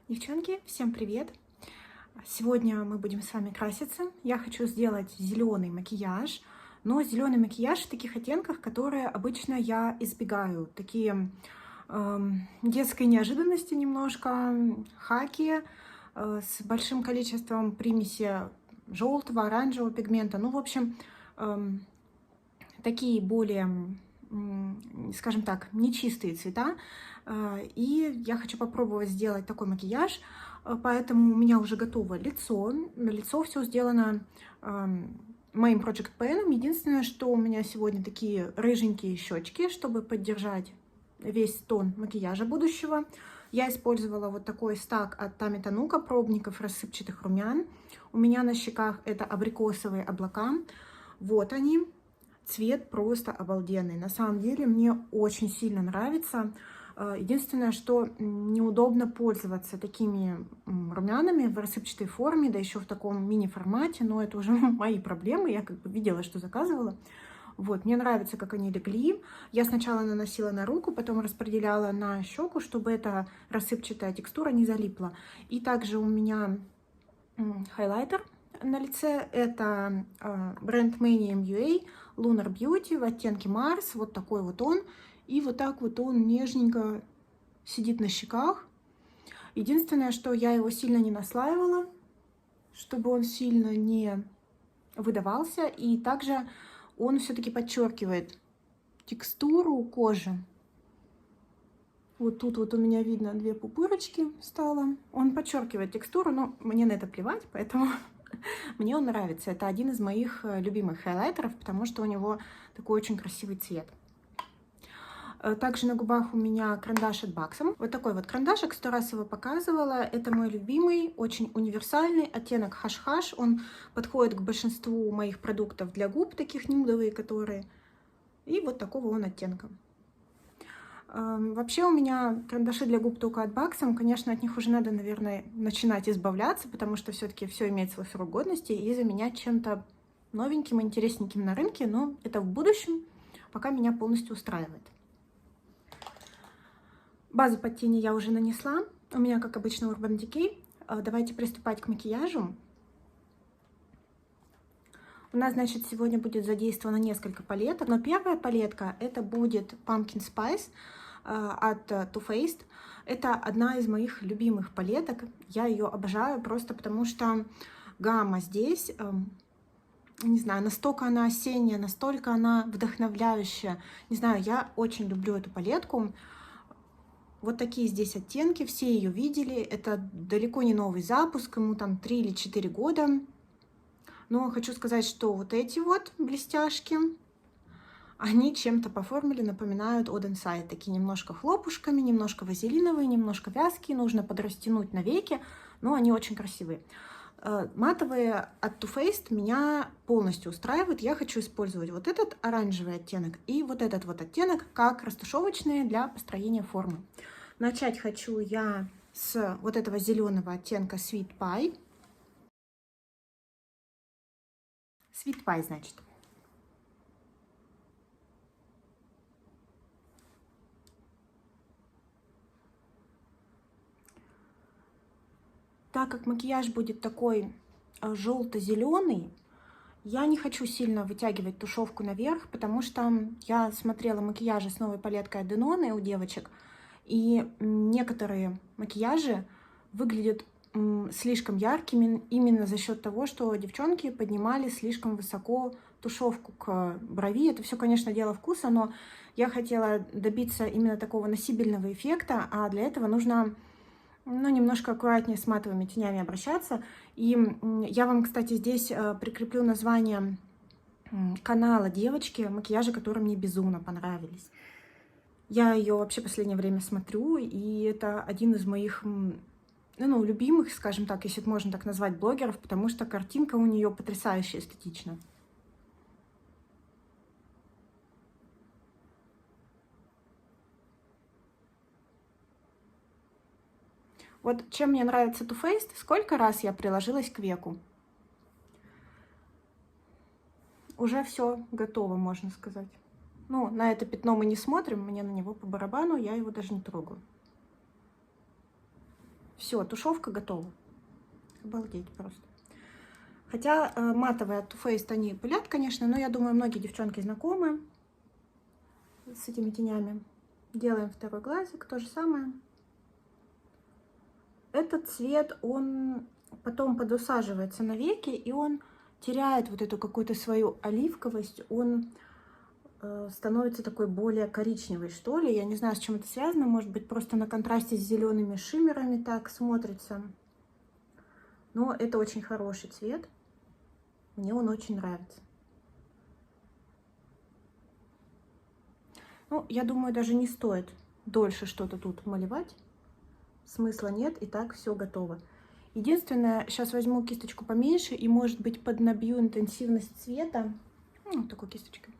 Девчонки, всем привет! Сегодня мы будем с вами краситься. Я хочу сделать зеленый макияж, но зеленый макияж в таких оттенках, которые обычно я избегаю. Такие детской неожиданности немножко, хаки с большим количеством примеси желтого, оранжевого пигмента. Ну, в общем, такие более, скажем так, нечистые цвета. И я хочу попробовать сделать такой макияж, поэтому у меня уже готово лицо. Лицо все сделано моим Project Pen. Единственное, что у меня сегодня такие рыженькие щечки, чтобы поддержать весь тон макияжа будущего. Я использовала вот такой стак от Тами Танука, пробников рассыпчатых румян. У меня на щеках это абрикосовые облака. Вот они. Цвет просто обалденный. На самом деле мне очень сильно нравится. Единственное, что неудобно пользоваться такими румянами в рассыпчатой форме, да еще в таком мини-формате, но это уже мои проблемы. Я как бы видела, что заказывала. Вот, мне нравится, как они легли. Я сначала наносила на руку, потом распределяла на щеку, чтобы эта рассыпчатая текстура не залипла. И также у меня хайлайтер на лице. Это бренд Mania MUA Lunar Beauty в оттенке Mars. Вот такой вот он. И вот так вот он нежненько сидит на щеках. Единственное, что я его сильно не наслаивала, чтобы он сильно не выдавался. И также он все-таки подчеркивает текстуру кожи. Вот тут вот у меня видно две пупырочки стало. Он подчеркивает текстуру, но мне на это плевать, поэтому мне он нравится. Это один из моих любимых хайлайтеров, потому что у него такой очень красивый цвет. Также на губах у меня карандаш от Баксом. Вот такой вот карандашик, 100 раз его показывала. Это мой любимый, очень универсальный оттенок хаш-хаш. Он подходит к большинству моих продуктов для губ, таких нюдовые, которые. И вот такого он оттенка. Вообще у меня карандаши для губ только от Баксом. Конечно, от них уже надо, наверное, начинать избавляться, потому что все-таки все имеет свой срок годности, и заменять чем-то новеньким, интересненьким на рынке. Но это в будущем, пока меня полностью устраивает. Базу под тени я уже нанесла. У меня, как обычно, Urban Decay. Давайте приступать к макияжу. У нас, значит, сегодня будет задействовано несколько палеток. Но первая палетка это будет Pumpkin Spice от Too Faced. Это одна из моих любимых палеток. Я ее обожаю просто потому, что гамма здесь, не знаю, настолько она осенняя, настолько она вдохновляющая. Не знаю, я очень люблю эту палетку. Вот такие здесь оттенки, все ее видели. Это далеко не новый запуск, ему там 3 или 4 года. Но хочу сказать, что вот эти вот блестяшки, они чем-то по формуле напоминают Odd Inside. Такие немножко хлопушками, немножко вазелиновые, немножко вязкие. Нужно подрастянуть на веки, но они очень красивые. Матовые от Too Faced меня полностью устраивают. Я хочу использовать вот этот оранжевый оттенок и вот этот вот оттенок как растушевочные для построения формы. Начать хочу я с вот этого зеленого оттенка Sweet Pie. Sweet Pie, значит. Так как макияж будет такой желто-зеленый, я не хочу сильно вытягивать тушевку наверх, потому что я смотрела макияжи с новой палеткой от Denone у девочек, и некоторые макияжи выглядят слишком яркими именно за счет того, что девчонки поднимали слишком высоко тушевку к брови. Это все, конечно, дело вкуса, но я хотела добиться именно такого носибельного эффекта, а для этого нужно немножко аккуратнее с матовыми тенями обращаться. И я вам, кстати, здесь прикреплю название канала девочки, макияжи, которые мне безумно понравились. Я ее вообще в последнее время смотрю, и это один из моих любимых, скажем так, если можно так назвать, блогеров, потому что картинка у нее потрясающе эстетична. Вот чем мне нравится Too Faced, сколько раз я приложилась к веку. Уже все готово, можно сказать. Ну, на это пятно мы не смотрим, мне на него по барабану, я его даже не трогаю. Все, тушевка готова. Обалдеть просто. Хотя матовые от Too Faced они пылят, конечно, но я думаю, многие девчонки знакомы с этими тенями. Делаем второй глазик, то же самое. Этот цвет, он потом подусаживается на веки, и он теряет вот эту какую-то свою оливковость, он становится такой более коричневый, что ли. Я не знаю, с чем это связано, может быть, просто на контрасте с зелеными шиммерами так смотрится. Но это очень хороший цвет, мне он очень нравится. Ну, я думаю, даже не стоит дольше что-то тут малевать. Смысла нет, и так все готово. Единственное, сейчас возьму кисточку поменьше и, может быть, поднабью интенсивность цвета. Ну, такой кисточкой.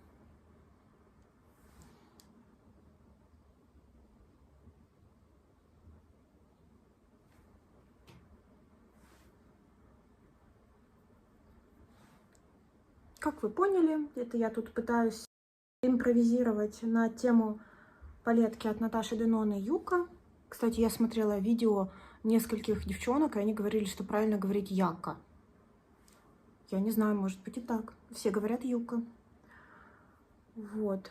Как вы поняли, это я тут пытаюсь импровизировать на тему палетки от Наташи Денона Юка. Кстати, я смотрела видео нескольких девчонок, и они говорили, что правильно говорить Яка. Я не знаю, может быть и так. Все говорят Юка. Вот.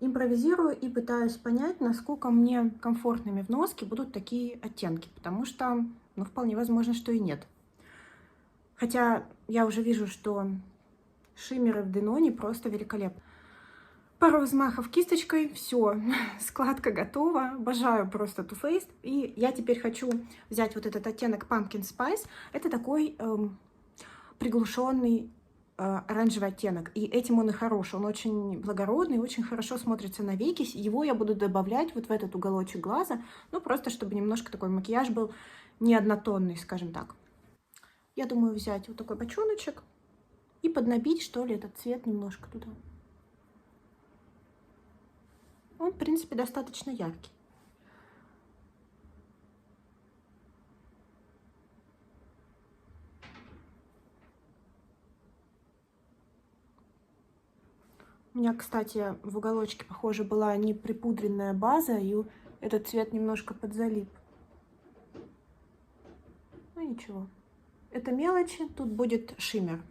Импровизирую и пытаюсь понять, насколько мне комфортными в носке будут такие оттенки, потому что, ну, вполне возможно, что и нет. Хотя я уже вижу, что шиммеры в Деноне просто великолепны. Пару взмахов кисточкой, все, складка готова. Обожаю просто Too Faced. И я теперь хочу взять вот этот оттенок Pumpkin Spice. Это такой приглушенный оранжевый оттенок. И этим он и хорош. Он очень благородный, очень хорошо смотрится на веки. Его я буду добавлять вот в этот уголочек глаза. Ну, просто чтобы немножко такой макияж был не однотонный, скажем так. Я думаю взять вот такой бочоночек и поднабить, что ли, этот цвет немножко туда. Он, в принципе, достаточно яркий. У меня, кстати, в уголочке, похоже, была не припудренная база, и этот цвет немножко подзалип. Ну, ничего. Это мелочи, тут будет шиммер.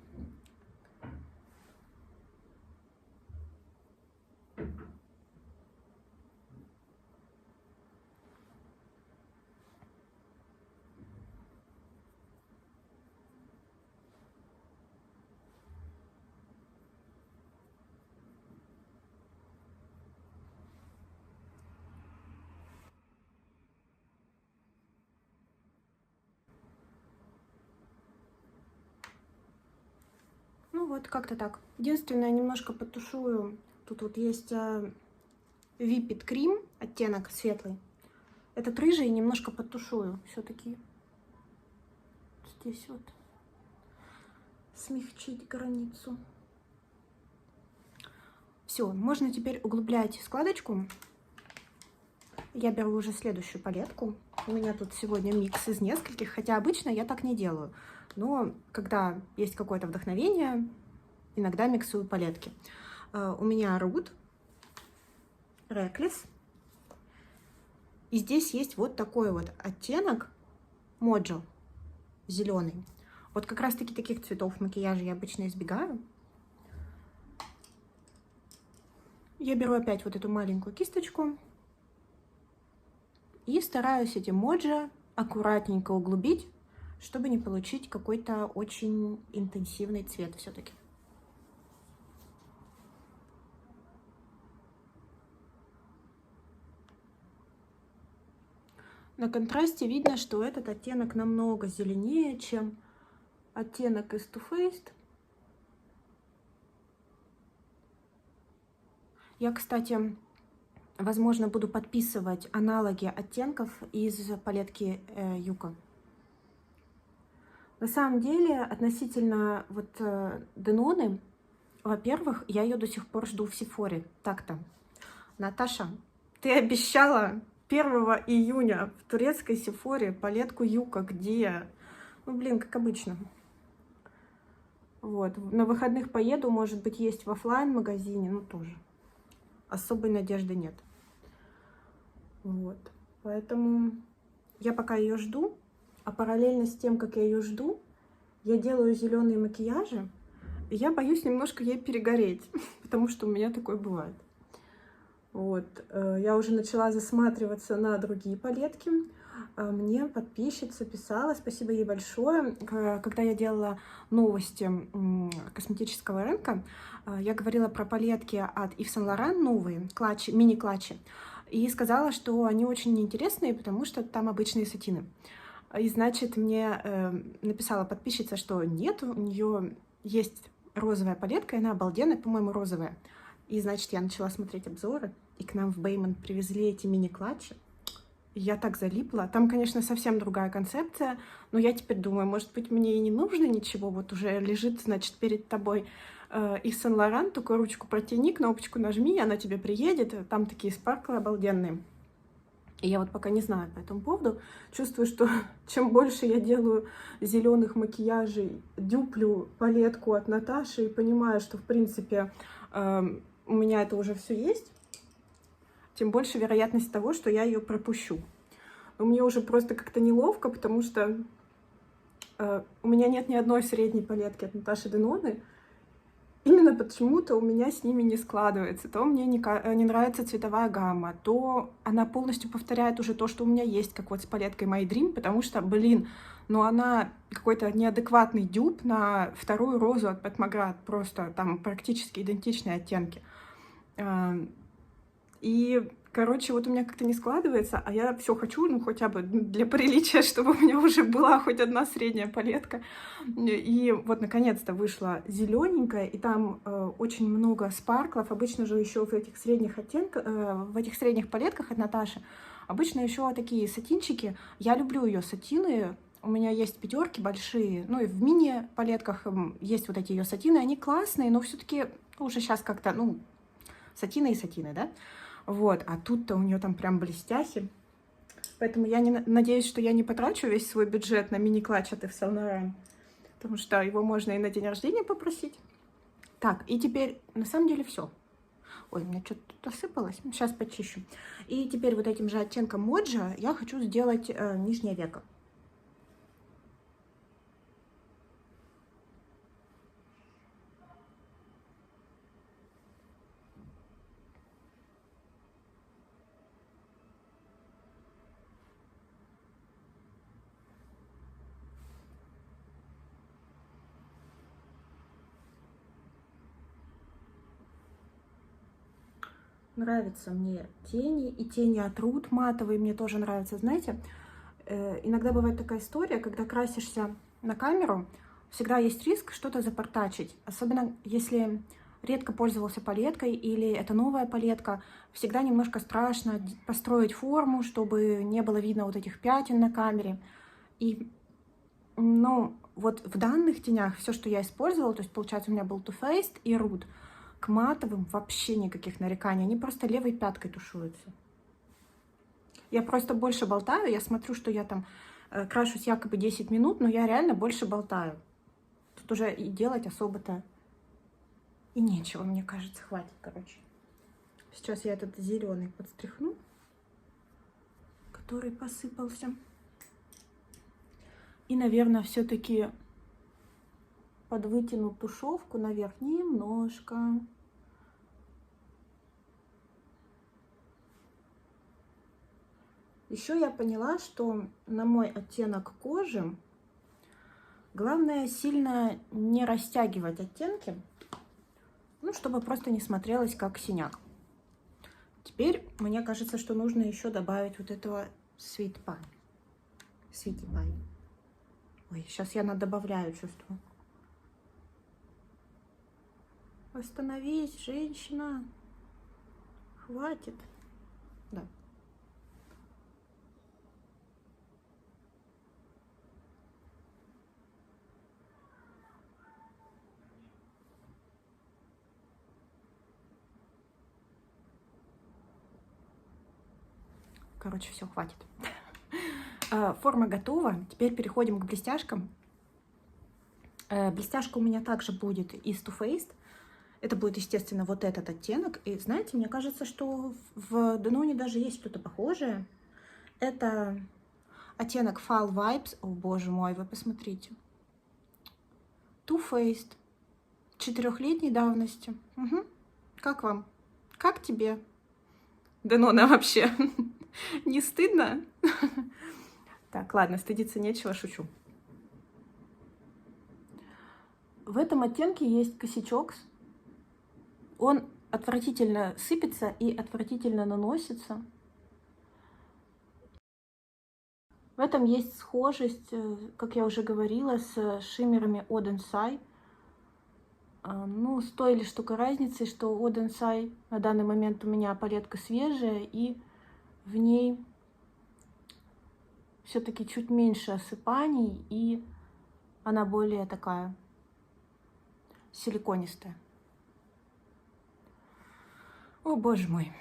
Ну вот, как-то так. Единственное, немножко подтушую. Тут вот есть Vivid Cream, оттенок светлый. Этот рыжий немножко подтушую все-таки. Здесь вот смягчить границу. Все, можно теперь углублять складочку. Я беру уже следующую палетку. У меня тут сегодня микс из нескольких, хотя обычно я так не делаю. Но когда есть какое-то вдохновение, иногда миксую палетки. У меня Rude, Reckless. И здесь есть вот такой вот оттенок Mojo, зеленый. Вот как раз таки таких цветов макияжа я обычно избегаю. Я беру опять вот эту маленькую кисточку и стараюсь эти Mojo аккуратненько углубить, чтобы не получить какой-то очень интенсивный цвет все-таки. На контрасте видно, что этот оттенок намного зеленее, чем оттенок из Too Faced. Я, кстати, возможно, буду подписывать аналоги оттенков из палетки Юка. На самом деле, относительно вот Деноны, во-первых, я ее до сих пор жду в Сефоре. Так-то, Наташа, ты обещала 1 июня в турецкой Сефоре палетку Юка. Где? Ну, блин, как обычно. Вот, на выходных поеду, может быть, есть в офлайн-магазине, но тоже особой надежды нет. Вот, поэтому я пока ее жду. а параллельно с тем, как я ее жду, я делаю зеленые макияжи, и я боюсь немножко ей перегореть, потому что у меня такое бывает. Вот, я уже начала засматриваться на другие палетки. Мне подписчица писала, спасибо ей большое, когда я делала новости косметического рынка, я говорила про палетки от Yves Saint Laurent, новые, клатчи, мини-клатчи, и сказала, что они очень интересные, потому что там обычные сатины. И, значит, мне написала подписчица, что нет, у нее есть розовая палетка, и она обалденная, по-моему, розовая. И, значит, я начала смотреть обзоры, и к нам в Бейман привезли эти мини-клатчи. Я так залипла. Там, конечно, совсем другая концепция, но я теперь думаю, может быть, мне и не нужно ничего. Вот уже лежит, значит, перед тобой Yves Saint Laurent, только ручку протяни, кнопочку нажми, она тебе приедет. Там такие спарклы обалденные. И я вот пока не знаю по этому поводу. Чувствую, что чем больше я делаю зеленых макияжей, дюплю палетку от Наташи и понимаю, что, в принципе, у меня это уже все есть, тем больше вероятность того, что я ее пропущу. Но мне уже просто как-то неловко, потому что у меня нет ни одной средней палетки от Наташи Деноны. Именно почему-то у меня с ними не складывается. То мне не нравится цветовая гамма, то она полностью повторяет уже то, что у меня есть, как вот с палеткой My Dream, потому что, блин, ну она какой-то неадекватный дюп на вторую розу от Pat McGrath, просто там практически идентичные оттенки. И, короче, вот у меня как-то не складывается, а я все хочу, ну, хотя бы для приличия, чтобы у меня уже была хоть одна средняя палетка. И вот, наконец-то, вышла зелененькая, и там очень много спарклов. Обычно же еще в этих средних оттенках, в этих средних палетках от Наташи, обычно еще такие сатинчики. Я люблю ее сатины. У меня есть пятерки большие, ну и в мини-палетках есть вот эти ее сатины, они классные, но все-таки уже сейчас как-то, ну, сатины и сатины, да? Вот, а тут-то у нее там прям блестяхи. Поэтому я надеюсь, что я не потрачу весь свой бюджет на мини-клатч от Yves Saint Laurent, потому что его можно и на день рождения попросить. Так, и теперь, на самом деле, все. Ой, у меня что-то тут осыпалось. Сейчас почищу. И теперь вот этим же оттенком Моджа я хочу сделать нижнее веко. Нравятся мне тени, и тени от Rude матовые мне тоже нравятся. Знаете, иногда бывает такая история, когда красишься на камеру, всегда есть риск что-то запортачить. Особенно если редко пользовался палеткой или это новая палетка, всегда немножко страшно построить форму, чтобы не было видно вот этих пятен на камере. И, ну, вот в данных тенях все, что я использовала, то есть, получается, у меня был Too Faced и Rude, к матовым вообще никаких нареканий, они просто левой пяткой тушуются. Я просто больше болтаю, я смотрю, что я там крашусь якобы 10 минут, но я реально больше болтаю. Тут уже и делать особо-то и нечего, мне кажется, хватит, короче. Сейчас я этот зеленый подстряхну, который посыпался. И, наверное, все-таки подвытяну тушевку наверх немножко. Еще я поняла, что на мой оттенок кожи главное сильно не растягивать оттенки, ну, чтобы просто не смотрелось как синяк. Теперь мне кажется, что нужно еще добавить вот этого Sweet Pie. Sweetie Pie. Ой, сейчас я надобавляю, чувствую. Остановись, женщина. Хватит. Да. Короче, все, хватит. Форма готова. Теперь переходим к блестяшкам. Блестяшка у меня также будет из Too Faced. Это будет, естественно, вот этот оттенок. И знаете, мне кажется, что в Деноне даже есть что-то похожее. Это оттенок Fall Vibes. О, боже мой, вы посмотрите. Too Faced. 4-летней давности. Угу. Как вам? Как тебе? Денона вообще. Не стыдно? Так, ладно, стыдиться нечего, шучу. В этом оттенке есть косячок. Он отвратительно сыпется и отвратительно наносится. В этом есть схожесть, как я уже говорила, с шиммерами Odd Inside. Ну, с той лишь только разницей, что Odd Inside на данный момент у меня палетка свежая, и в ней все-таки чуть меньше осыпаний, и она более такая силиконистая. О, боже мой.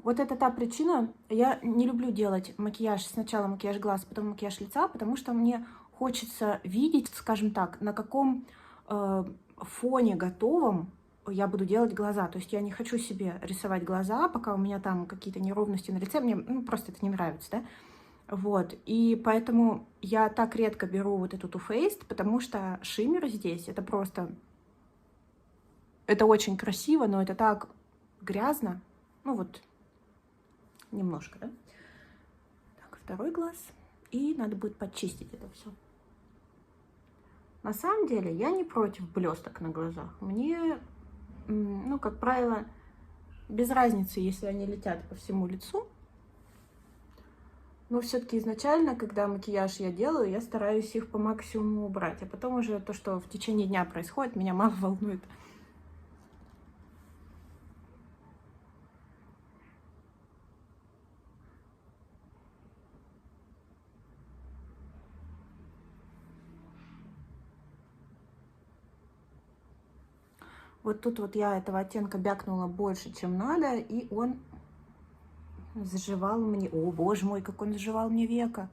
Вот это та причина, я не люблю делать макияж, сначала макияж глаз, потом макияж лица, потому что мне хочется видеть, скажем так, на каком фоне готовом я буду делать глаза. То есть я не хочу себе рисовать глаза, пока у меня там какие-то неровности на лице, мне просто это не нравится, да? Вот, и поэтому я так редко беру вот эту Too Faced, потому что шиммер здесь, это просто, это очень красиво, но это так грязно, ну вот, немножко, да? Так, второй глаз. И надо будет подчистить это все. На самом деле, я не против блесток на глазах. Мне, ну, как правило, без разницы, если они летят по всему лицу. Но все-таки изначально, когда макияж я делаю, я стараюсь их по максимуму убрать. А потом уже то, что в течение дня происходит, меня мало волнует. Вот тут вот я этого оттенка бякнула больше, чем надо, и он заживал мне... О, боже мой, как он заживал мне века.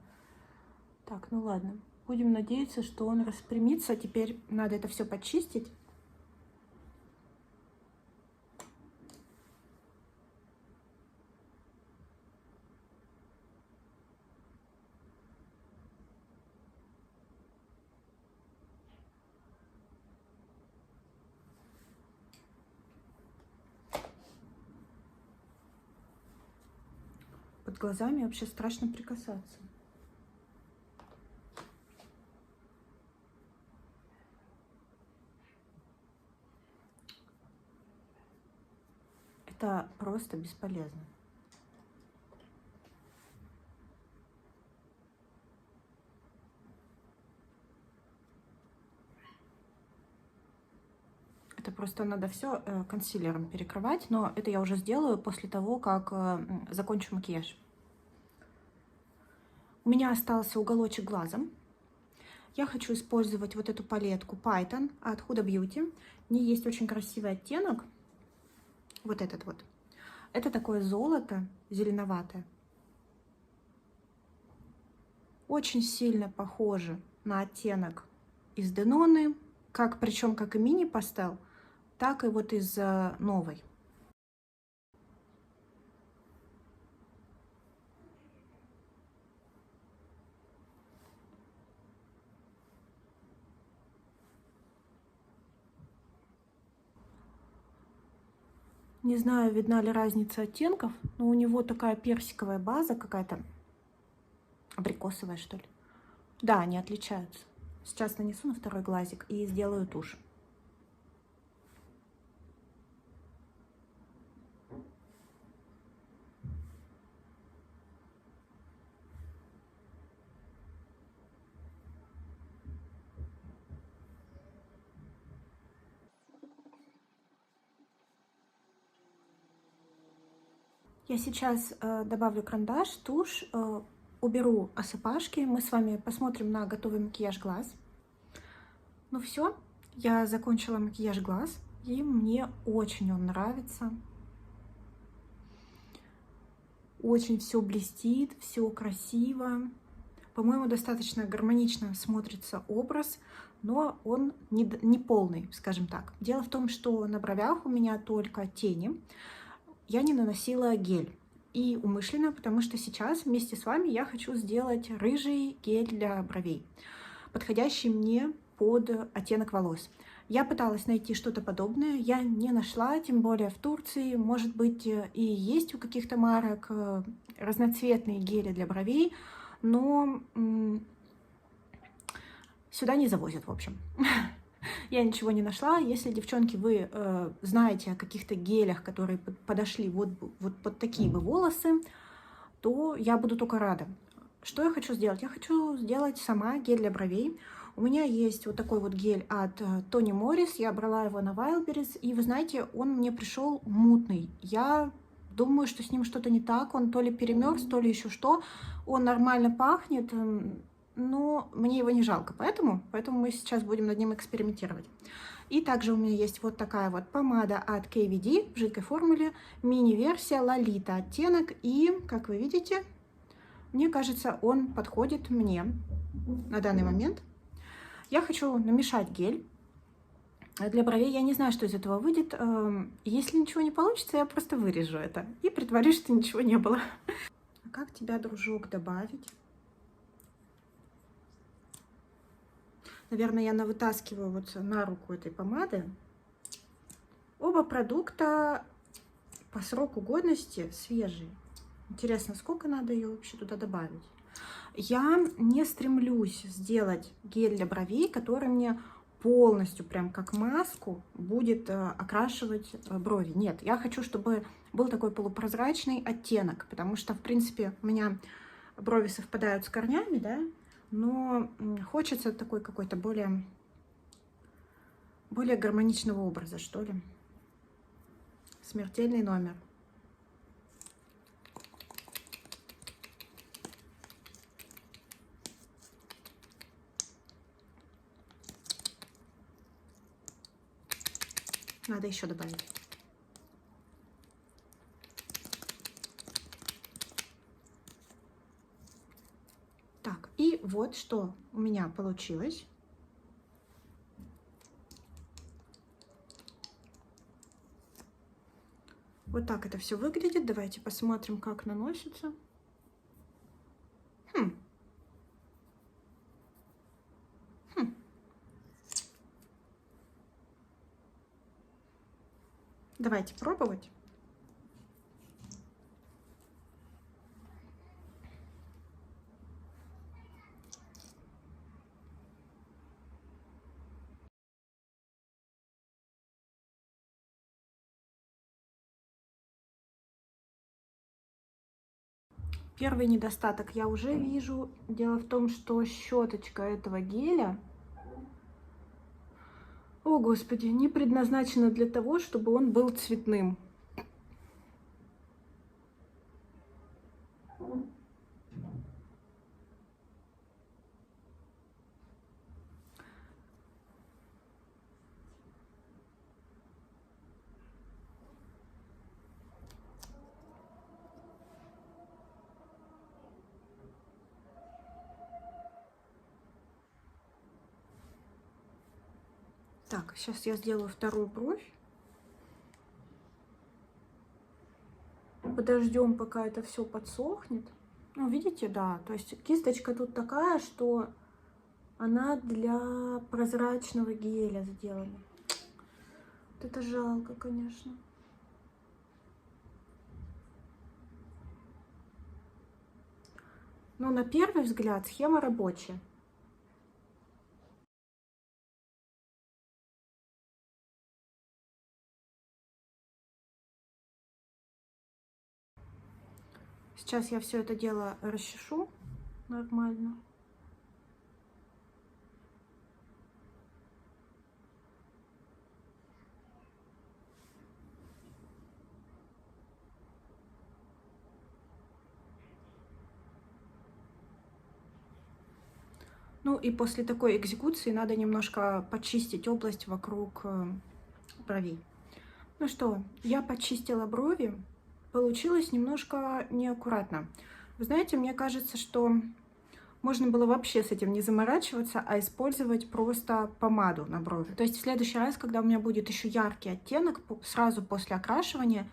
Так, ну ладно. Будем надеяться, что он распрямится. Теперь надо это все почистить. Под глазами вообще страшно прикасаться. Это просто бесполезно. Это просто надо все консилером перекрывать, но это я уже сделаю после того, как закончу макияж. У меня остался уголочек глаза. Я хочу использовать вот эту палетку Python от Huda Beauty. В ней есть очень красивый оттенок. Вот этот вот. Это такое золото зеленоватое. Очень сильно похоже на оттенок из Денона, причем как и мини-пастел, так и вот из новой. Не знаю, видна ли разница оттенков, но у него такая персиковая база какая-то, абрикосовая, что ли. Да, они отличаются. Сейчас нанесу на второй глазик и сделаю тушь. Я сейчас добавлю карандаш, тушь, уберу осыпашки. Мы с вами посмотрим на готовый макияж глаз. Ну все, я закончила макияж глаз, и мне очень он нравится. Очень все блестит, все красиво. По-моему, достаточно гармонично смотрится образ, но он не полный, скажем так. Дело в том, что на бровях у меня только тени. Я не наносила гель. и умышленно, потому что сейчас вместе с вами я хочу сделать рыжий гель для бровей, подходящий мне под оттенок волос. Я пыталась найти что-то подобное, я не нашла, тем более в Турции. Может быть, и есть у каких-то марок разноцветные гели для бровей, но сюда не завозят, в общем. Я ничего не нашла. Если, девчонки, вы знаете о каких-то гелях, которые подошли вот под такие бы волосы, то я буду только рада. Что я хочу сделать? Я хочу сделать сама гель для бровей. У меня есть вот такой вот гель от Тони Моррис. Я брала его на Wildberries. И вы знаете, он мне пришел мутный. Я думаю, что с ним что-то не так. Он то ли перемерз, то ли еще что. Он нормально пахнет, но мне его не жалко. Поэтому мы сейчас будем над ним экспериментировать. И также у меня есть вот такая вот помада от KVD в жидкой формуле. Мини-версия Лолита оттенок. И, как вы видите, мне кажется, он подходит мне на данный момент. Я хочу намешать гель для бровей. Я не знаю, что из этого выйдет. Если ничего не получится, я просто вырежу это и притворюсь, что ничего не было. А как тебя, дружок, добавить? Наверное, я навытаскиваю вот на руку этой помады. Оба продукта по сроку годности свежие. Интересно, сколько надо ее вообще туда добавить? Я не стремлюсь сделать гель для бровей, который мне полностью, прям как маску, будет окрашивать брови. Нет, я хочу, чтобы был такой полупрозрачный оттенок, потому что, в принципе, у меня брови совпадают с корнями, да, но хочется такой какой-то более гармоничного образа, что ли. Смертельный номер. Надо еще добавить. Так, и вот что у меня получилось. Вот так это все выглядит. Давайте посмотрим, как наносится. Давайте пробовать. Первый недостаток я уже вижу. Дело в том, что щеточка этого геля, о господи, не предназначена для того, чтобы он был цветным. Так, сейчас я сделаю вторую бровь. Подождем, пока это все подсохнет. Ну, видите, да, то есть кисточка тут такая, что она для прозрачного геля сделана. Вот это жалко, конечно. Но на первый взгляд схема рабочая. Сейчас я все это дело расчешу нормально. Ну и после такой экзекуции надо немножко почистить область вокруг бровей. Ну что, я почистила брови. Получилось немножко неаккуратно. Вы знаете, мне кажется, что можно было вообще с этим не заморачиваться, а использовать просто помаду на брови. То есть в следующий раз, когда у меня будет еще яркий оттенок, сразу после окрашивания,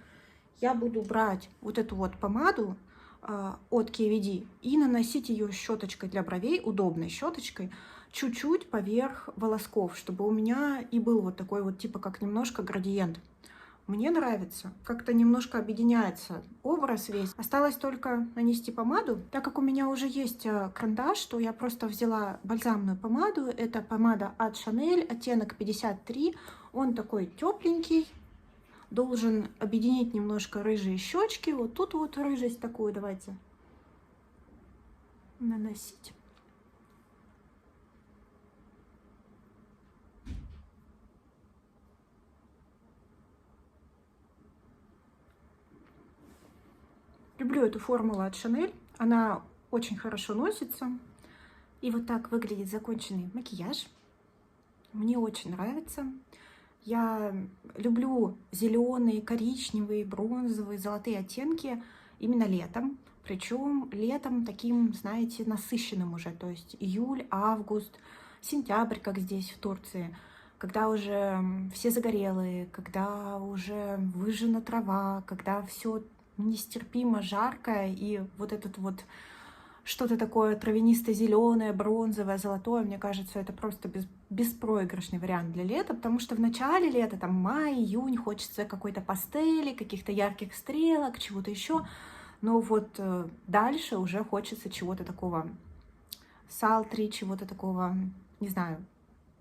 я буду брать вот эту вот помаду от KVD и наносить ее щеточкой для бровей, удобной щеточкой, чуть-чуть поверх волосков, чтобы у меня и был вот такой вот типа как немножко градиент. Мне нравится, как-то немножко объединяется образ весь. Осталось только нанести помаду. Так как у меня уже есть карандаш, то я просто взяла бальзамную помаду. Это помада от Chanel, оттенок 53. Он такой тепленький, должен объединить немножко рыжие щечки. Вот тут вот рыжесть такую давайте наносить. Люблю эту формулу от Chanel, она очень хорошо носится. И вот так выглядит законченный макияж. Мне очень нравится. Я люблю зеленые, коричневые, бронзовые, золотые оттенки именно летом. Причем летом таким, знаете, насыщенным уже. То есть июль, август, сентябрь, как здесь в Турции. Когда уже все загорелые, когда уже выжжена трава, когда все нестерпимо жаркое, и вот этот вот что-то такое травянисто-зеленое, бронзовое, золотое, мне кажется, это просто беспроигрышный вариант для лета, потому что в начале лета, там май, июнь, хочется какой-то пастели, каких-то ярких стрелок, чего-то еще, но вот дальше уже хочется чего-то такого салтри, чего-то такого, не знаю,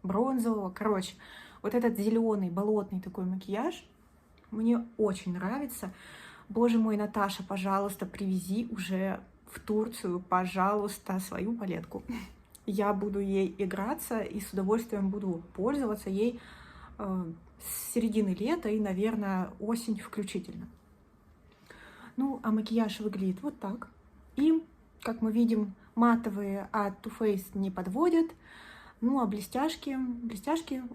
бронзового. Короче, вот этот зеленый, болотный такой макияж мне очень нравится. Боже мой, Наташа, пожалуйста, привези уже в Турцию, пожалуйста, свою палетку. Я буду ей играться и с удовольствием буду пользоваться ей с середины лета и, наверное, осень включительно. Ну, а макияж выглядит вот так. И, как мы видим, матовые от Too Faced не подводят. Ну, а блестяшки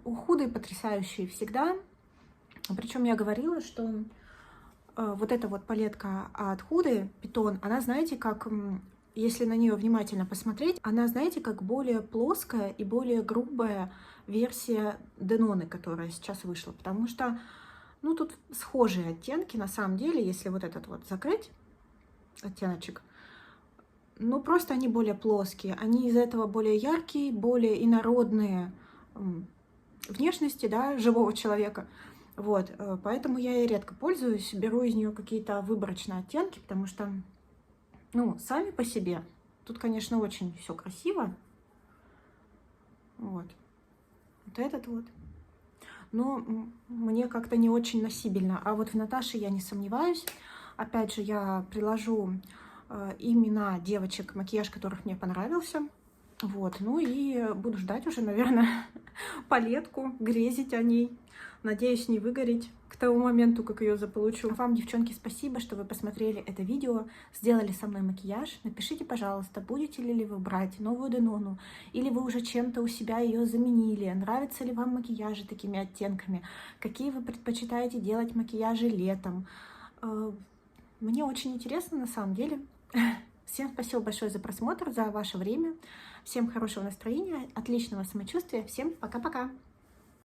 худые, потрясающие всегда. Причем я говорила, что вот эта вот палетка от Huda, Питон, она, знаете, как, если на нее внимательно посмотреть, она, знаете, как более плоская и более грубая версия Денона, которая сейчас вышла. Потому что, ну, тут схожие оттенки, на самом деле, если вот этот вот закрыть оттеночек, ну, просто они более плоские, они из-за этого более яркие, более инородные внешности, да, живого человека. Вот, поэтому я ей редко пользуюсь, беру из нее какие-то выборочные оттенки, потому что, ну, сами по себе, тут, конечно, очень все красиво. Вот, вот этот вот. Но мне как-то не очень носибельно. А вот в Наташе я не сомневаюсь. Опять же, я приложу имена девочек, макияж которых мне понравился. Вот, ну и буду ждать уже, наверное, палетку, грезить о ней. Надеюсь, не выгореть к тому моменту, как ее заполучу. Вам, девчонки, спасибо, что вы посмотрели это видео, сделали со мной макияж. Напишите, пожалуйста, будете ли вы брать новую Денону, или вы уже чем-то у себя ее заменили, нравятся ли вам макияжи такими оттенками, какие вы предпочитаете делать макияжи летом. Мне очень интересно, на самом деле. Всем спасибо большое за просмотр, за ваше время. Всем хорошего настроения, отличного самочувствия. Всем пока-пока.